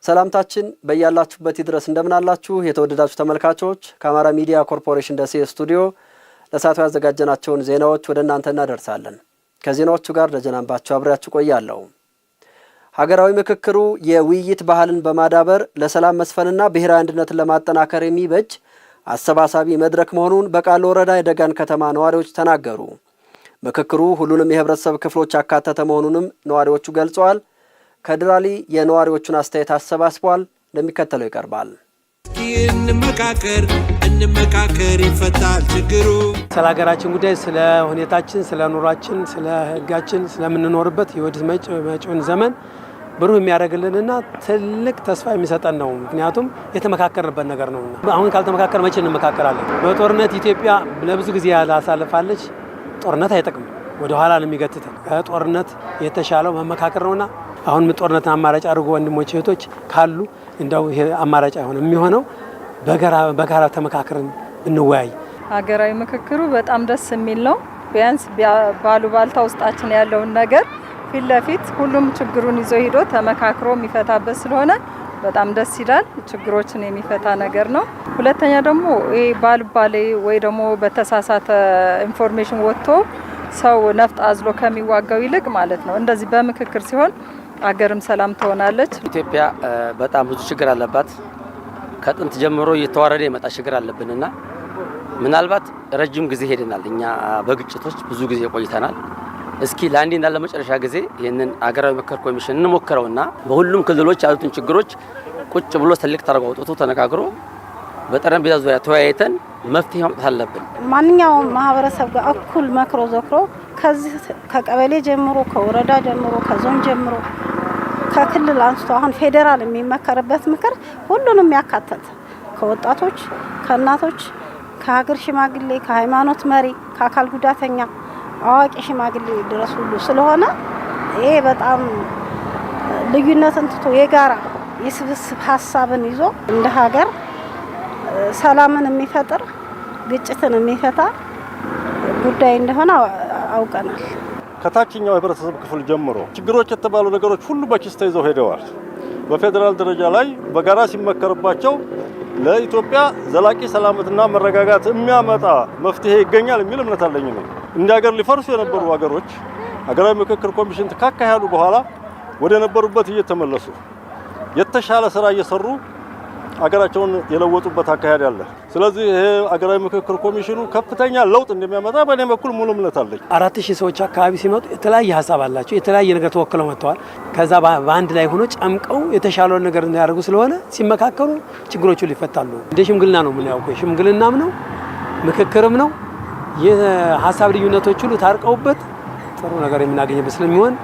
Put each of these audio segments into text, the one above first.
ሰላምታችን በእያላችሁበት ይድረስ እንደምናላችሁ የተወደዳችሁ ተመልካቾች ከአማራ ሚዲያ ኮርፖሬሽን ደሴ ስቱዲዮ ለሰዓቱ ያዘጋጀናቸውን ዜናዎች ወደ እናንተ እናደርሳለን። ከዜናዎቹ ጋር ደጀናንባቸው አብሬያችሁ ቆያለሁ። ሀገራዊ ምክክሩ የውይይት ባህልን በማዳበር ለሰላም መስፈንና ብሔራዊ አንድነትን ለማጠናከር የሚበጅ አሰባሳቢ መድረክ መሆኑን በቃሉ ወረዳ የደጋን ከተማ ነዋሪዎች ተናገሩ። ምክክሩ ሁሉንም የህብረተሰብ ክፍሎች ያካተተ መሆኑንም ነዋሪዎቹ ገልጸዋል። ከድራሊ የነዋሪዎቹን አስተያየት አሰባስቧል፣ እንደሚከተለው ይቀርባል። እንመካከር ይፈታል ችግሩ። ስለ ሀገራችን ጉዳይ፣ ስለ ሁኔታችን፣ ስለ ኑሯችን፣ ስለ ህጋችን፣ ስለምንኖርበት የወዲህ መጪውን ዘመን ብሩህ የሚያደርግልንና ትልቅ ተስፋ የሚሰጠን ነው። ምክንያቱም የተመካከርንበት ነገር ነውና። አሁን ካልተመካከር መቼ እንመካከራለን? በጦርነት ኢትዮጵያ ለብዙ ጊዜ ያላሳልፋለች። ጦርነት አይጠቅምም፣ ወደ ኋላ ነው የሚገትተን። ከጦርነት የተሻለው መመካከር ነውና አሁን ጦርነትን አማራጭ አድርጎ ወንድሞች እህቶች ካሉ እንደው ይሄ አማራጭ አይሆንም የሚሆነው በጋራ ተመካከርን እንወያይ። ሀገራዊ ምክክሩ በጣም ደስ የሚል ነው። ቢያንስ ባሉባልታ ውስጣችን ያለውን ነገር ፊት ለፊት ሁሉም ችግሩን ይዞ ሄዶ ተመካክሮ የሚፈታበት ስለሆነ በጣም ደስ ይላል። ችግሮችን የሚፈታ ነገር ነው። ሁለተኛ ደግሞ ይሄ ባልባሌ ወይ ደግሞ በተሳሳተ ኢንፎርሜሽን ወጥቶ ሰው ነፍጥ አዝሎ ከሚዋጋው ይልቅ ማለት ነው እንደዚህ በምክክር ሲሆን አገርም ሰላም ትሆናለች። ኢትዮጵያ በጣም ብዙ ችግር አለባት። ከጥንት ጀምሮ እየተዋረደ የመጣ ችግር አለብንና ምናልባት ረጅም ጊዜ ሄደናል። እኛ በግጭቶች ብዙ ጊዜ ቆይተናል። እስኪ ለአንዴና ለመጨረሻ ጊዜ ይህንን አገራዊ ምክክር ኮሚሽን እንሞክረውና በሁሉም ክልሎች ያሉትን ችግሮች ቁጭ ብሎ ሰልክ ተደርጎ አውጥቶ ተነጋግሮ በጠረጴዛ ዙሪያ ተወያይተን መፍትሄ ማምጣት አለብን። ማንኛውም ማህበረሰብ ጋር እኩል መክሮ ዘክሮ ከዚህ ከቀበሌ ጀምሮ ከወረዳ ጀምሮ ከዞን ጀምሮ ከክልል አንስቶ አሁን ፌዴራል የሚመከርበት ምክር ሁሉንም ያካተተ ከወጣቶች፣ ከእናቶች፣ ከሀገር ሽማግሌ፣ ከሃይማኖት መሪ፣ ከአካል ጉዳተኛ አዋቂ ሽማግሌ ድረስ ሁሉ ስለሆነ ይሄ በጣም ልዩነትን ትቶ የጋራ የስብስብ ሀሳብን ይዞ እንደ ሀገር ሰላምን የሚፈጥር ግጭትን የሚፈታ ጉዳይ እንደሆነ አውቀናል። ከታችኛው ህብረተሰብ ክፍል ጀምሮ ችግሮች የተባሉ ነገሮች ሁሉ በኪስ ተይዘው ሄደዋል። በፌዴራል ደረጃ ላይ በጋራ ሲመከርባቸው ለኢትዮጵያ ዘላቂ ሰላምና መረጋጋት የሚያመጣ መፍትሄ ይገኛል የሚል እምነት አለኝ ነው። እንደ ሀገር ሊፈርሱ የነበሩ ሀገሮች ሀገራዊ ምክክር ኮሚሽን ካካሄዱ በኋላ ወደ ነበሩበት እየተመለሱ የተሻለ ስራ እየሰሩ ሀገራቸውን የለወጡበት አካሄድ አለ። ስለዚህ ይሄ ሀገራዊ ምክክር ኮሚሽኑ ከፍተኛ ለውጥ እንደሚያመጣ በእኔ በኩል ሙሉ እምነት አለኝ። 4000 ሰዎች አካባቢ ሲመጡ የተለያየ ሀሳብ አላቸው፣ የተለያየ ነገር ተወክለው መጥተዋል። ከዛ በአንድ ላይ ሆኖ ጨምቀው የተሻለውን ነገር እንዲያደርጉ ስለሆነ ሲመካከሩ ችግሮቹ ሊፈታሉ። እንደ ሽምግልና ነው የምናየው። ሽምግልናም ነው ምክክርም ነው። የሀሳብ ልዩነቶች ሁሉ ታርቀውበት ጥሩ ነገር የምናገኝበት ስለሚሆን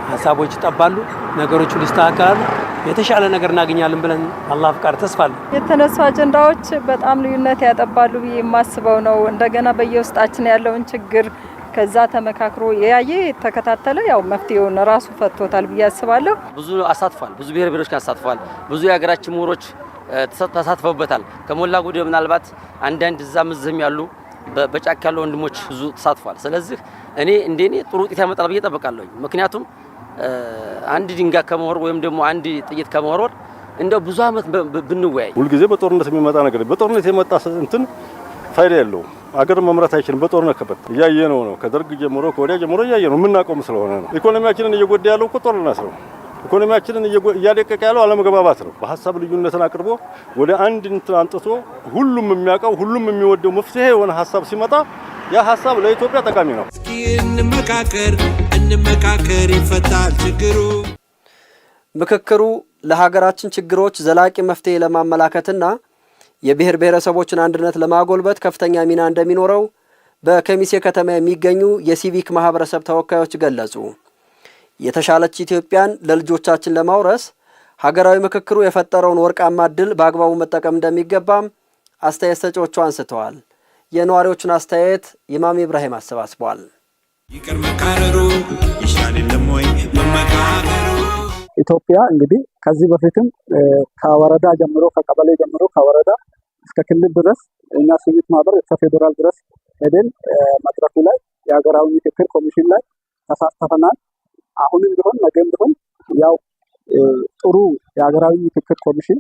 ሀሳቦች ይጠባሉ፣ ነገሮች ሁሉ ይስተካከላሉ፣ የተሻለ ነገር እናገኛለን ብለን አላህ ፍቃድ ተስፋለን። የተነሱ አጀንዳዎች በጣም ልዩነት ያጠባሉ ብዬ የማስበው ነው። እንደገና በየውስጣችን ያለውን ችግር ከዛ ተመካክሮ ያየ ተከታተለ ያው መፍትሄውን ራሱ ፈቶታል ብዬ አስባለሁ። ብዙ አሳትፏል፣ ብዙ ብሔር ብሔሮች አሳትፏል፣ ብዙ የሀገራችን ምሁሮች ተሳትፈውበታል። ከሞላ ጎደል ምናልባት አንዳንድ እዛም እዚህም ያሉ በጫካ ያሉ ወንድሞች ብዙ ተሳትፏል። ስለዚህ እኔ እንደኔ ጥሩ ውጤት ያመጣል ብዬ እጠብቃለሁ። ምክንያቱም አንድ ድንጋይ ከመወርወር ወይም ደግሞ አንድ ጥይት ከመወርወር እንደው ብዙ አመት ብንወያይ ሁልጊዜ በጦርነት የሚመጣ ነገር በጦርነት የመጣ እንትን ፋይዳ የለውም። አገር መምራት አይችልም። በጦርነት ከበት እያየነው ነው። ከደርግ ጀምሮ ከወዲያ ጀምሮ እያየነው የምናቆም ስለሆነ ነው። ኢኮኖሚያችንን እየጎዳ ያለው እኮ ጦርነት ነው። ኢኮኖሚያችንን እያደቀቀ ያለው አለመግባባት ነው። በሐሳብ ልዩነትን አቅርቦ ወደ አንድ እንትን አንጥቶ ሁሉም የሚያውቀው ሁሉም የሚወደው መፍትሄ የሆነ ሐሳብ ሲመጣ ያ ሐሳብ ለኢትዮጵያ ጠቃሚ ነው። እንመካከር ይፈታል ችግሩ። ምክክሩ ለሀገራችን ችግሮች ዘላቂ መፍትሄ ለማመላከትና የብሔር ብሔረሰቦችን አንድነት ለማጎልበት ከፍተኛ ሚና እንደሚኖረው በከሚሴ ከተማ የሚገኙ የሲቪክ ማህበረሰብ ተወካዮች ገለጹ። የተሻለች ኢትዮጵያን ለልጆቻችን ለማውረስ ሀገራዊ ምክክሩ የፈጠረውን ወርቃማ ዕድል በአግባቡ መጠቀም እንደሚገባም አስተያየት ሰጪዎቹ አንስተዋል። የነዋሪዎቹን አስተያየት ኢማም ኢብራሂም አሰባስቧል። ይቅር መካረሩ ይሻል የለም ወይ መመካከሩ። ኢትዮጵያ እንግዲህ ከዚህ በፊትም ከወረዳ ጀምሮ ከቀበሌ ጀምሮ ከወረዳ እስከ ክልል ድረስ እኛ ሲቪክ ማህበር እስከ ፌዴራል ድረስ ሄደን መድረኩ ላይ የሀገራዊ ምክክር ኮሚሽን ላይ ተሳትፈናል። አሁንም ቢሆን ነገም ቢሆን ያው ጥሩ የሀገራዊ ምክክር ኮሚሽን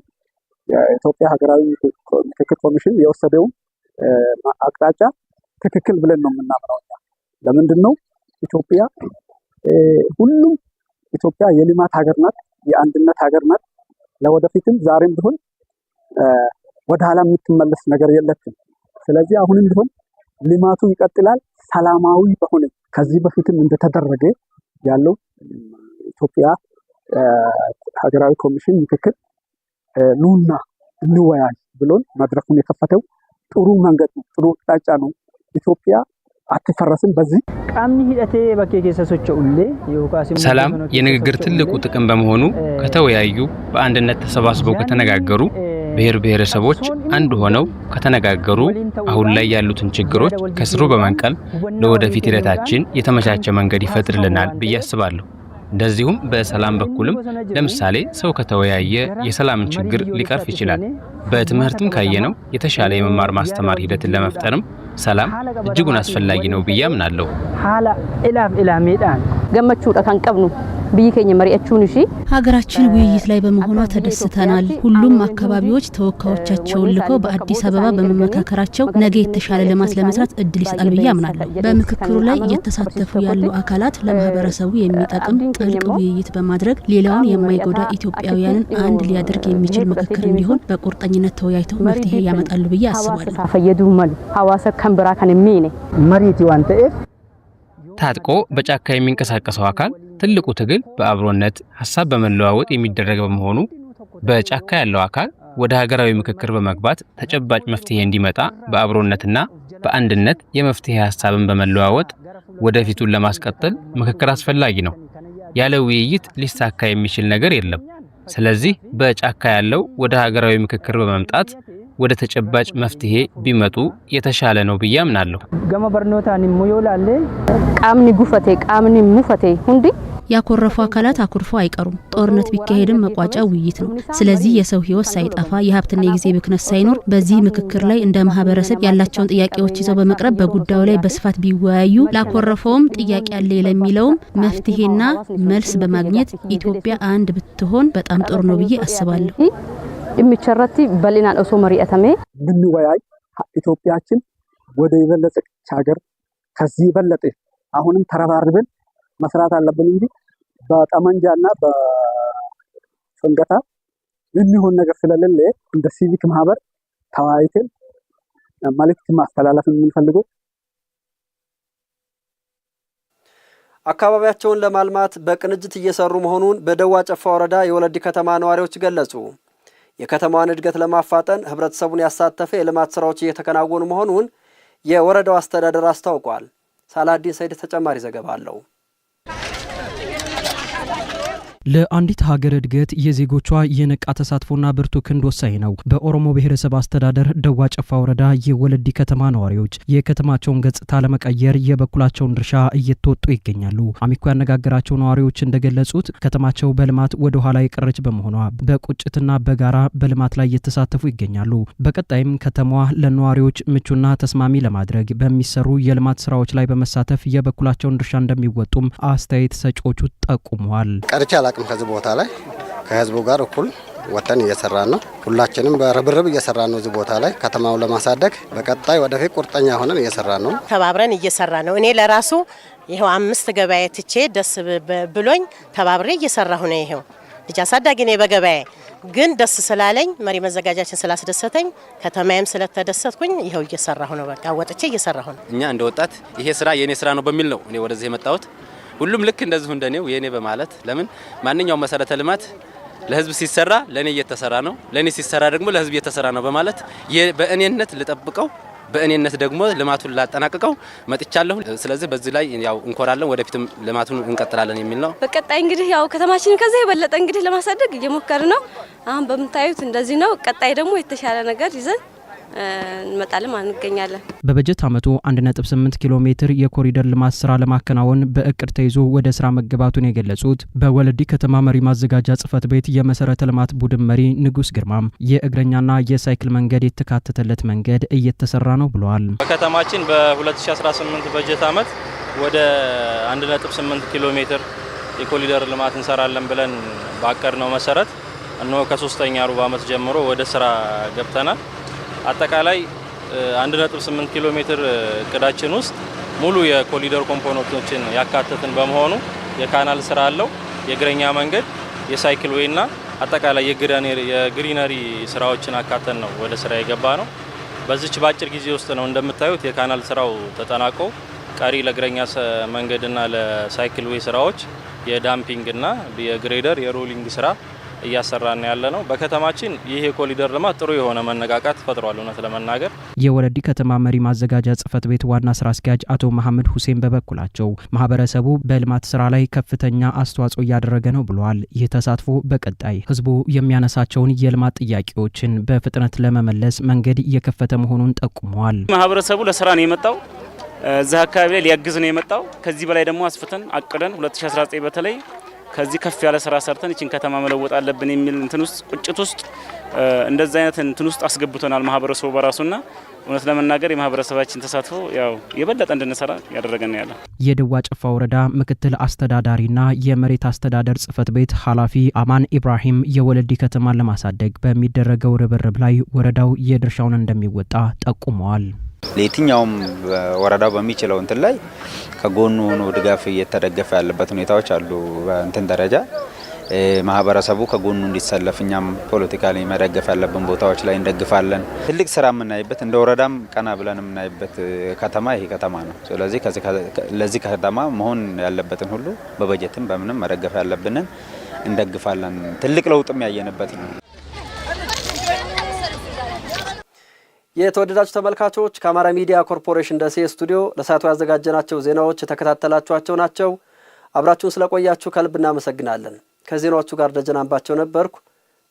የኢትዮጵያ ሀገራዊ ምክክር ኮሚሽን የወሰደው አቅጣጫ ትክክል ብለን ነው የምናምነው። ለምንድን ነው ኢትዮጵያ ሁሉም ኢትዮጵያ የልማት ሀገር ናት፣ የአንድነት ሀገር ናት። ለወደፊትም ዛሬም ቢሆን ወደ ኋላ የምትመለስ ነገር የለችም። ስለዚህ አሁንም ቢሆን ልማቱ ይቀጥላል ሰላማዊ በሆነ ከዚህ በፊትም እንደተደረገ ያለው ኢትዮጵያ ሀገራዊ ኮሚሽን ምክክር ኑና እንወያይ ብሎን መድረኩን የከፈተው ጥሩ መንገድ ነው፣ ጥሩ አቅጣጫ ነው። ኢትዮጵያ አትፈረስም። በዚህ ሰላም የንግግር ትልቁ ጥቅም በመሆኑ ከተወያዩ በአንድነት ተሰባስበው ከተነጋገሩ ብሔር ብሔረሰቦች አንድ ሆነው ከተነጋገሩ አሁን ላይ ያሉትን ችግሮች ከስሩ በመንቀል ለወደፊት ሂደታችን የተመቻቸ መንገድ ይፈጥርልናል ብዬ አስባለሁ። እንደዚሁም በሰላም በኩልም ለምሳሌ ሰው ከተወያየ የሰላምን ችግር ሊቀርፍ ይችላል። በትምህርትም ካየነው የተሻለ የመማር ማስተማር ሂደትን ለመፍጠርም ሰላም እጅጉን አስፈላጊ ነው ብዬ አምናለሁ። ገመቹዳ ካንቀብኑ ብይከኝ መሪያችሁን እሺ ሀገራችን ውይይት ላይ በመሆኗ ተደስተናል። ሁሉም አካባቢዎች ተወካዮቻቸውን ልከው በአዲስ አበባ በመመካከራቸው ነገ የተሻለ ልማት ለመስራት እድል ይሰጣል ብዬ አምናለሁ። በምክክሩ ላይ እየተሳተፉ ያሉ አካላት ለማህበረሰቡ የሚጠቅም ጥልቅ ውይይት በማድረግ ሌላውን የማይጎዳ ኢትዮጵያውያንን አንድ ሊያደርግ የሚችል ምክክር እንዲሆን በቁርጠኝነት ተወያይተው መፍትሄ ያመጣሉ ብዬ አስባለሁ። ፈየዱ ማሉ ሐዋሳ ከንብራ ከነሚኔ መሪቲ ዋንተኤፍ ታጥቆ በጫካ የሚንቀሳቀሰው አካል ትልቁ ትግል በአብሮነት ሐሳብ በመለዋወጥ የሚደረግ በመሆኑ በጫካ ያለው አካል ወደ ሀገራዊ ምክክር በመግባት ተጨባጭ መፍትሄ እንዲመጣ በአብሮነትና በአንድነት የመፍትሄ ሐሳብን በመለዋወጥ ወደፊቱን ለማስቀጠል ምክክር አስፈላጊ ነው። ያለ ውይይት ሊሳካ የሚችል ነገር የለም። ስለዚህ በጫካ ያለው ወደ ሀገራዊ ምክክር በመምጣት ወደ ተጨባጭ መፍትሄ ቢመጡ የተሻለ ነው ብዬ አምናለሁ። ገመ በርኖታን ሙዮላለ ቃምኒ ጉፈቴ ቃምኒ ሙፈቴ ሁንዲ ያኮረፉ አካላት አኩርፈው አይቀሩም። ጦርነት ቢካሄድም መቋጫ ውይይት ነው። ስለዚህ የሰው ህይወት ሳይጠፋ የሀብትና የጊዜ ብክነት ሳይኖር በዚህ ምክክር ላይ እንደ ማህበረሰብ ያላቸውን ጥያቄዎች ይዘው በመቅረብ በጉዳዩ ላይ በስፋት ቢወያዩ ላኮረፈውም ጥያቄ አለ ለሚለውም መፍትሄና መልስ በማግኘት ኢትዮጵያ አንድ ብትሆን በጣም ጥሩ ነው ብዬ አስባለሁ። የሚቸረቲ በሊናን ኦሶ መሪአተሜ ብንወያይ ኢትዮጵያችን ወደ የበለጠች ሀገር ከዚህ በለጠ አሁንም ተረባርበን መስራት አለብን እንጂ በጠመንጃና በፈንገታ የሚሆን ነገር ስለሌለ እንደ ሲቪክ ማህበር ተወያይተን መልእክት ማስተላለፍ የምንፈልገው አካባቢያቸውን ለማልማት በቅንጅት እየሰሩ መሆኑን በደዋ ጨፋ ወረዳ የወለዲ ከተማ ነዋሪዎች ገለጹ። የከተማዋን እድገት ለማፋጠን ህብረተሰቡን ያሳተፈ የልማት ስራዎች እየተከናወኑ መሆኑን የወረዳው አስተዳደር አስታውቋል። ሳላዲን ሰይድ ተጨማሪ ዘገባ አለው። ለአንዲት ሀገር እድገት የዜጎቿ የነቃ ተሳትፎና ብርቱ ክንድ ወሳኝ ነው። በኦሮሞ ብሔረሰብ አስተዳደር ደዋ ጨፋ ወረዳ የወለዲ ከተማ ነዋሪዎች የከተማቸውን ገጽታ ለመቀየር የበኩላቸውን ድርሻ እየተወጡ ይገኛሉ። አሚኮ ያነጋገራቸው ነዋሪዎች እንደገለጹት ከተማቸው በልማት ወደ ኋላ የቀረች በመሆኗ በቁጭትና በጋራ በልማት ላይ እየተሳተፉ ይገኛሉ። በቀጣይም ከተማዋ ለነዋሪዎች ምቹና ተስማሚ ለማድረግ በሚሰሩ የልማት ስራዎች ላይ በመሳተፍ የበኩላቸውን ድርሻ እንደሚወጡም አስተያየት ሰጪዎቹ ጠቁመዋል። ከዚህ ቦታ ላይ ከህዝቡ ጋር እኩል ወተን እየሰራን ነው። ሁላችንም በርብርብ እየሰራን ነው። እዚህ ቦታ ላይ ከተማውን ለማሳደግ በቀጣይ ወደፊት ቁርጠኛ ሆነን እየሰራን ነው። ተባብረን እየሰራን ነው። እኔ ለራሱ ይሄው 5 ገበያ ትቼ ደስ ብሎኝ ተባብሬ እየሰራሁ ነው። ይሄው ልጅ አሳዳጊ ነኝ። በገበያ ግን ደስ ስላለኝ መሪ መዘጋጃችን ስላስደሰተኝ ከተማዬም ስለተደሰትኩኝ ይሄው እየሰራሁ ነው። በቃ ወጥቼ እየሰራሁ ነው። እኛ እንደ ወጣት ይሄ ስራ የኔ ስራ ነው በሚል ነው እኔ ወደዚህ የመጣሁት። ሁሉም ልክ እንደዚሁ እንደኔው የኔ በማለት ለምን ማንኛውም መሰረተ ልማት ለህዝብ ሲሰራ ለኔ እየተሰራ ነው፣ ለኔ ሲሰራ ደግሞ ለህዝብ እየተሰራ ነው በማለት በእኔነት ልጠብቀው በእኔነት ደግሞ ልማቱን ላጠናቅቀው መጥቻለሁ። ስለዚህ በዚህ ላይ ያው እንኮራለን፣ ወደፊትም ልማቱን እንቀጥላለን የሚል ነው። በቀጣይ እንግዲህ ያው ከተማችን ከዚህ የበለጠ እንግዲህ ለማሳደግ እየሞከርን ነው። አሁን በምታዩት እንደዚህ ነው። ቀጣይ ደግሞ የተሻለ ነገር ይዘን እንመጣለን ማለት እንገኛለን። በበጀት ዓመቱ 1.8 ኪሎ ሜትር የኮሪደር ልማት ስራ ለማከናወን በእቅድ ተይዞ ወደ ስራ መገባቱን የገለጹት በወለዲ ከተማ መሪ ማዘጋጃ ጽፈት ቤት የመሰረተ ልማት ቡድን መሪ ንጉስ ግርማም የእግረኛና የሳይክል መንገድ የተካተተለት መንገድ እየተሰራ ነው ብለዋል። በከተማችን በ2018 በጀት ዓመት ወደ 1.8 ኪሎ ሜትር የኮሪደር ልማት እንሰራለን ብለን ባቀድነው መሰረት እነሆ ከ3ኛ ሩብ ዓመት ጀምሮ ወደ ስራ ገብተናል። አጠቃላይ 1.8 ኪሎ ሜትር እቅዳችን ውስጥ ሙሉ የኮሪደር ኮምፖነንቶችን ያካተትን በመሆኑ የካናል ስራ አለው፣ የእግረኛ መንገድ፣ የሳይክል ዌይና አጠቃላይ የግሪነሪ ስራዎችን አካተን ነው ወደ ስራ የገባ ነው። በዚች ባጭር ጊዜ ውስጥ ነው እንደምታዩት የካናል ስራው ተጠናቆ ቀሪ ለእግረኛ መንገድና ለሳይክል ዌይ ስራዎች የዳምፒንግና የግሬደር የሮሊንግ ስራ እያሰራን ያለ ነው። በከተማችን ይሄ የኮሪደር ልማት ጥሩ የሆነ መነቃቃት ፈጥሯል። እውነት ለመናገር የወለዲ ከተማ መሪ ማዘጋጃ ጽፈት ቤት ዋና ስራ አስኪያጅ አቶ መሐመድ ሁሴን በበኩላቸው ማህበረሰቡ በልማት ስራ ላይ ከፍተኛ አስተዋጽኦ እያደረገ ነው ብለዋል። ይህ ተሳትፎ በቀጣይ ህዝቡ የሚያነሳቸውን የልማት ጥያቄዎችን በፍጥነት ለመመለስ መንገድ እየከፈተ መሆኑን ጠቁመዋል። ማህበረሰቡ ለስራ ነው የመጣው፣ እዚህ አካባቢ ላይ ሊያግዝ ነው የመጣው። ከዚህ በላይ ደግሞ አስፍተን አቅደን 2019 በተለይ ከዚህ ከፍ ያለ ስራ ሰርተን እቺን ከተማ መለወጥ አለብን የሚል እንትን ውስጥ ቁጭት ውስጥ እንደዛ አይነት እንትን ውስጥ አስገብቶናል ማህበረሰቡ በራሱና እውነት ለመናገር የማህበረሰባችን ተሳትፎ ያው የበለጠ እንድንሰራ ያደረገን ያለ የደዋ ጨፋ ወረዳ ምክትል አስተዳዳሪና የመሬት አስተዳደር ጽፈት ቤት ኃላፊ አማን ኢብራሂም የወለዲ ከተማን ለማሳደግ በሚደረገው ርብርብ ላይ ወረዳው የድርሻውን እንደሚወጣ ጠቁመዋል። ለየትኛውም ወረዳው በሚችለው እንትን ላይ ከጎኑ ሆኖ ድጋፍ እየተደገፈ ያለበት ሁኔታዎች አሉ። በእንትን ደረጃ ማህበረሰቡ ከጎኑ እንዲሰለፍ እኛም ፖለቲካሊ መደገፍ ያለብን ቦታዎች ላይ እንደግፋለን። ትልቅ ስራ የምናይበት እንደ ወረዳም ቀና ብለን የምናይበት ከተማ ይሄ ከተማ ነው። ስለዚህ ለዚህ ከተማ መሆን ያለበትን ሁሉ በበጀትም በምንም መደገፍ ያለብንን እንደግፋለን። ትልቅ ለውጥም ያየንበት ነው። የተወደዳችሁ ተመልካቾች ከአማራ ሚዲያ ኮርፖሬሽን ደሴ ስቱዲዮ ለሰዓቱ ያዘጋጀናቸው ዜናዎች የተከታተላችኋቸው ናቸው። አብራችሁን ስለቆያችሁ ከልብ እናመሰግናለን። ከዜናዎቹ ጋር ደጀን አምባቸው ነበርኩ።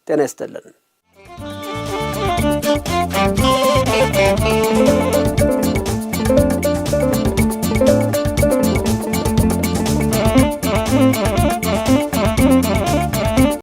ጤና ይስጥልን።